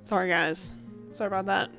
Sorry guys. Sorry about that.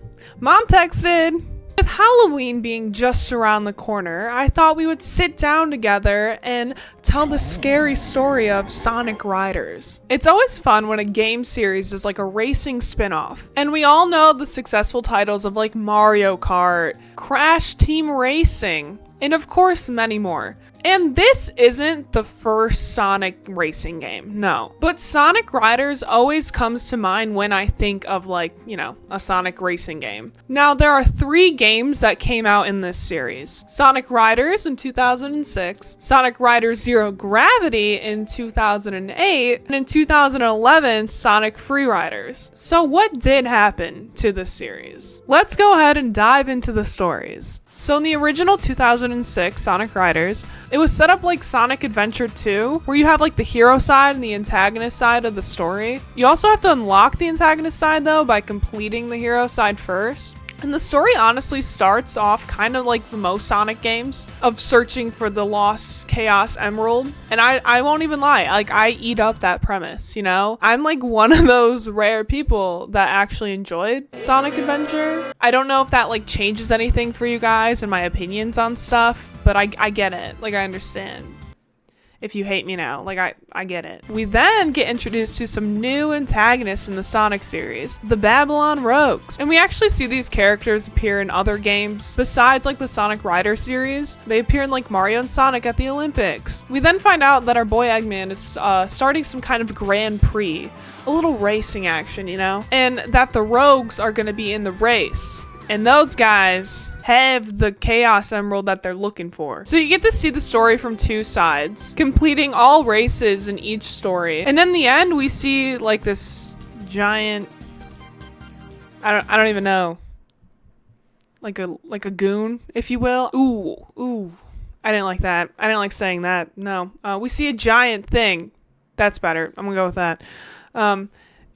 Mom texted! With Halloween being just around the corner, I thought we would sit down together and tell the scary story of Sonic Riders. It's always fun when a game series is like a racing spin-off. And we all know the successful titles of like Mario Kart, Crash Team Racing, and of course many more. And this isn't the first Sonic racing game, no. But Sonic Riders always comes to mind when I think of like, you know, a Sonic racing game. Now there are 3 games that came out in this series. Sonic Riders in 2006, Sonic Riders Zero Gravity in 2008, and in 2011, Sonic Free Riders. So what did happen to this series? Let's go ahead and dive into the stories. So in the original 2006 Sonic Riders, it was set up like Sonic Adventure 2, where you have like the hero side and the antagonist side of the story. You also have to unlock the antagonist side though by completing the hero side first. And the story honestly starts off kind of like the most Sonic games of searching for the lost Chaos Emerald. And I won't even lie, like I eat up that premise, you know? I'm like one of those rare people that actually enjoyed Sonic Adventure. I don't know if that like changes anything for you guys and my opinions on stuff, but I get it, like I understand. If you hate me now, like I get it. We then get introduced to some new antagonists in the Sonic series, the Babylon Rogues. And we actually see these characters appear in other games besides like the Sonic Rider series. They appear in like Mario and Sonic at the Olympics. We then find out that our boy Eggman is starting some kind of Grand Prix, a little racing action, you know? And that the Rogues are gonna be in the race. And those guys have the Chaos Emerald that they're looking for. So you get to see the story from 2 sides, completing all races in each story. And in the end, we see like this giant, I don't even know, like a goon, if you will. Ooh. I didn't like that. I didn't like saying that. No. We see a giant thing. That's better. I'm gonna go with that.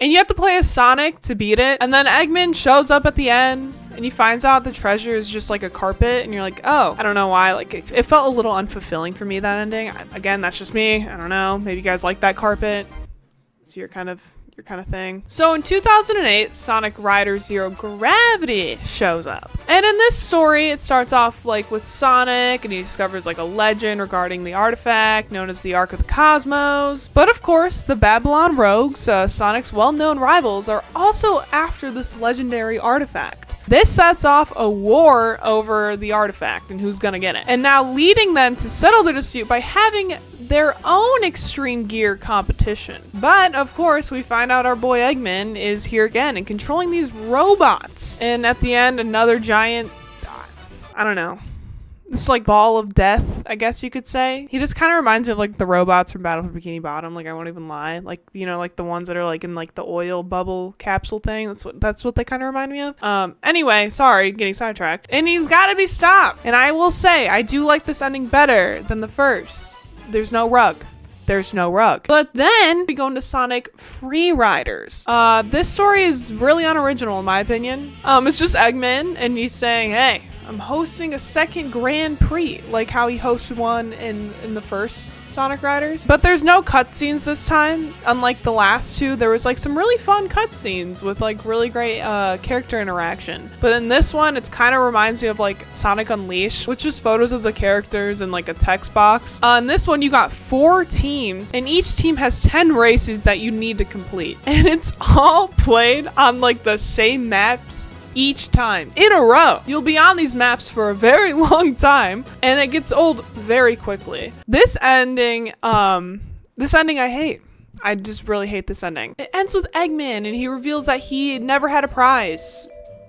And you have to play as Sonic to beat it. And then Eggman shows up at the end and he finds out the treasure is just like a carpet. And you're like, oh, I don't know why. Like it felt a little unfulfilling for me, that ending. Again, that's just me. I don't know. Maybe you guys like that carpet. It's your kind of thing. So in 2008, Sonic Riders Zero Gravity shows up. And in this story, it starts off like with Sonic and he discovers like a legend regarding the artifact known as the Ark of the Cosmos. But of course, the Babylon Rogues, Sonic's well-known rivals, are also after this legendary artifact. This sets off a war over the artifact and who's gonna get it. And now leading them to settle the dispute by having their own extreme gear competition. But of course, we find out our boy Eggman is here again and controlling these robots. And at the end, another giant, I don't know, this like ball of death, I guess you could say. He just kind of reminds me of like the robots from Battle for Bikini Bottom. Like I won't even lie, like, you know, like the ones that are like in like the oil bubble capsule thing. That's what they kind of remind me of. Anyway, sorry, getting sidetracked. And he's got to be stopped. And I will say, I do like this ending better than the first. There's no rug. There's no rug. But then we go into Sonic Free Riders. This story is really unoriginal in my opinion. It's just Eggman and he's saying, hey, I'm hosting a second Grand Prix, like how he hosted one in the first Sonic Riders. But there's no cutscenes this time. Unlike the last 2, there was like some really fun cutscenes with like really great character interaction. But in this one, it kind of reminds me of like Sonic Unleashed, which is photos of the characters in like a text box. In this one, you got 4 teams and each team has 10 races that you need to complete. And it's all played on like the same maps each time in a row. You'll be on these maps for a very long time and it gets old very quickly. This ending I hate. I just really hate this ending. It ends with Eggman and he reveals that he never had a prize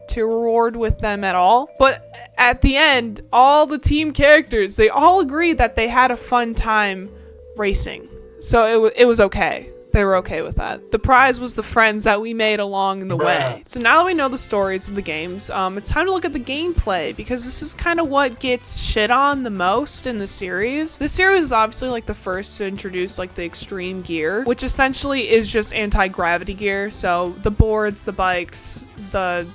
to reward with them at all. But at the end, all the team characters, they all agreed that they had a fun time racing. So it was okay. They were okay with that. The prize was the friends that we made along the way. So now that we know the stories of the games, it's time to look at the gameplay because this is kind of what gets shit on the most in the series. This series is obviously like the first to introduce like the extreme gear, which essentially is just anti-gravity gear. So the boards, the bikes, the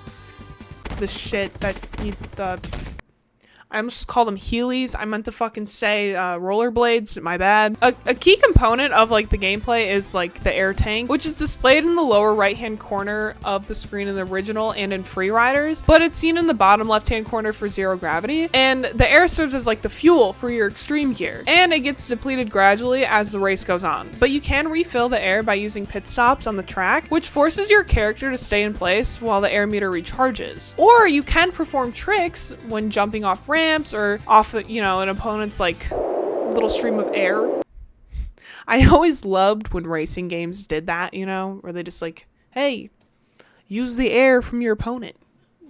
shit that I almost just called them Heelys. I meant to fucking say rollerblades, my bad. A key component of like the gameplay is like the air tank, which is displayed in the lower right hand corner of the screen in the original and in Free Riders, but it's seen in the bottom left hand corner for Zero Gravity. And the air serves as like the fuel for your extreme gear, and it gets depleted gradually as the race goes on. But you can refill the air by using pit stops on the track, which forces your character to stay in place while the air meter recharges. Or you can perform tricks when jumping off ramps or off, you know, an opponent's like little stream of air. I always loved when racing games did that, you know, where they just like, hey, use the air from your opponent.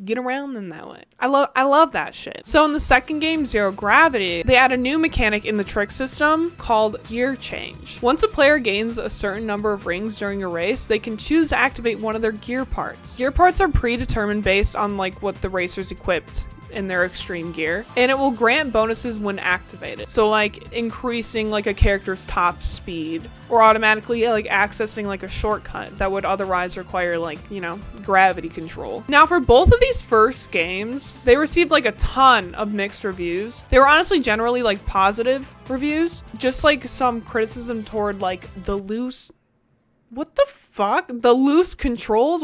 Get around them that way. I love that shit. So in the second game, Zero Gravity, they add a new mechanic in the trick system called gear change. Once a player gains a certain number of rings during a race, they can choose to activate one of their gear parts. Gear parts are predetermined based on like what the racer's equipped in their extreme gear, and it will grant bonuses when activated. So like increasing like a character's top speed, or automatically like accessing like a shortcut that would otherwise require like, you know, gravity control. Now for both of these first games, they received like a ton of mixed reviews. They were honestly generally like positive reviews, just like some criticism toward like the loose, what the fuck? The loose controls?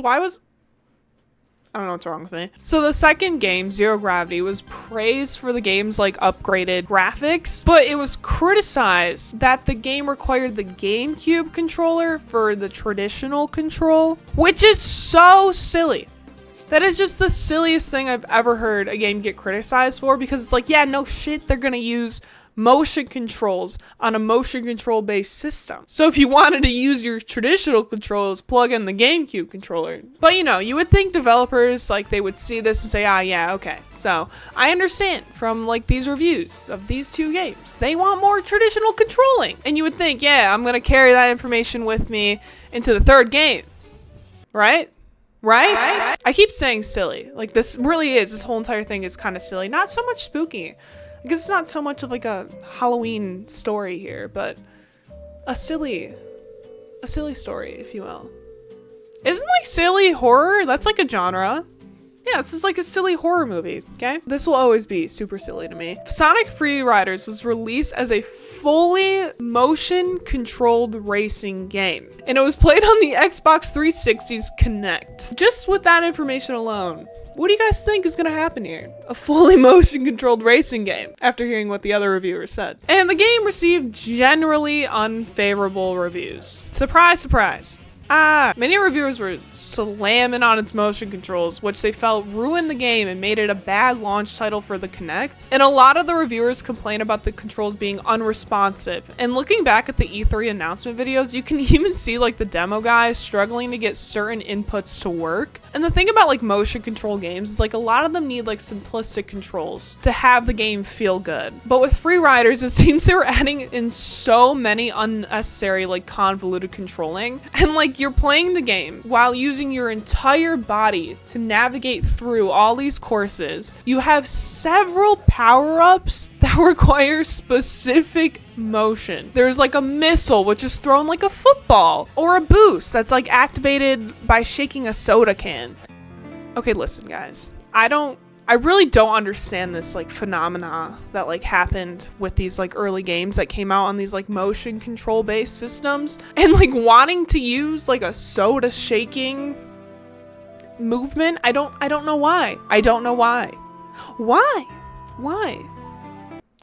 I don't know what's wrong with me. So the second game, Zero Gravity, was praised for the game's like upgraded graphics, but it was criticized that the game required the GameCube controller for the traditional control, which is so silly. That is just the silliest thing I've ever heard a game get criticized for, because it's like, yeah, no shit, they're gonna use motion controls on a motion control based system. So if you wanted to use your traditional controls, plug in the GameCube controller. But you know, you would think developers like they would see this and say, ah, yeah, okay. So I understand from like these reviews of these two games, they want more traditional controlling. And you would think, yeah, I'm gonna carry that information with me into the third game, right? Right? I keep saying silly. Like this really is, this whole entire thing is kind of silly. Not so much spooky. I guess it's not so much of like a Halloween story here, but a silly story, if you will. Isn't like silly horror? That's like a genre. Yeah, this is like a silly horror movie, okay? This will always be super silly to me. Sonic Free Riders was released as a fully motion-controlled racing game, and it was played on the Xbox 360's Kinect. Just with that information alone, what do you guys think is gonna happen here? A fully motion-controlled racing game, after hearing what the other reviewers said. And the game received generally unfavorable reviews. Surprise, surprise. Many reviewers were slamming on its motion controls, which they felt ruined the game and made it a bad launch title for the Kinect. And a lot of the reviewers complain about the controls being unresponsive. And looking back at the E3 announcement videos, you can even see like the demo guys struggling to get certain inputs to work. And the thing about like motion control games is like a lot of them need like simplistic controls to have the game feel good. But with Free Riders, it seems they were adding in so many unnecessary like convoluted controlling, and like you're playing the game while using your entire body to navigate through all these courses. You have several power-ups that require specific motion. There's like a missile which is thrown like a football, or a boost that's like activated by shaking a soda can. Okay, listen guys, I really don't understand this like phenomena that like happened with these like early games that came out on these like motion control based systems, and like wanting to use like a soda shaking movement. I don't know why. I don't know why. Why?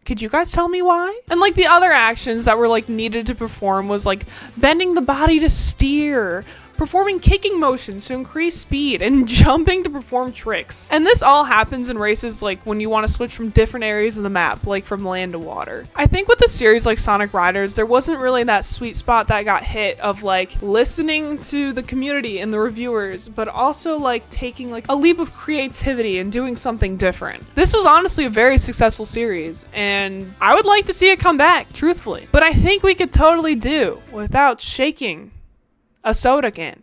Could you guys tell me why? And like the other actions that were like needed to perform was like bending the body to steer, performing kicking motions to increase speed, and jumping to perform tricks. And this all happens in races like when you want to switch from different areas of the map, like from land to water. I think with a series like Sonic Riders, there wasn't really that sweet spot that got hit of like listening to the community and the reviewers, but also like taking like a leap of creativity and doing something different. This was honestly a very successful series, and I would like to see it come back, truthfully. But I think we could totally do without shaking a soda can.